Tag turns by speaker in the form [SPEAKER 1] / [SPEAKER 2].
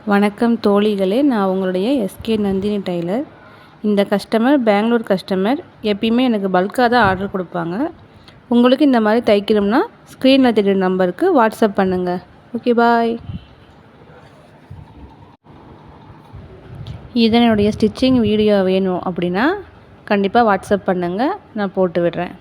[SPEAKER 1] வணக்கம் தோழிகளே, நான் உங்களுடைய எஸ்கே நந்தினி டெய்லர். இந்த கஸ்டமர் பெங்களூர் கஸ்டமர். எப்பயுமே எனக்கு பல்காக தான் ஆர்டர் கொடுப்பாங்க. உங்களுக்கு இந்த மாதிரி தைக்கணும்னா ஸ்க்ரீனில் தெரியுற நம்பருக்கு வாட்ஸ்அப் பண்ணுங்கள். ஓகே, பாய். இதனுடைய ஸ்டிச்சிங் வீடியோ வேணும் அப்படின்னா கண்டிப்பாக வாட்ஸ்அப் பண்ணுங்கள், நான் போட்டு விடுறேன்.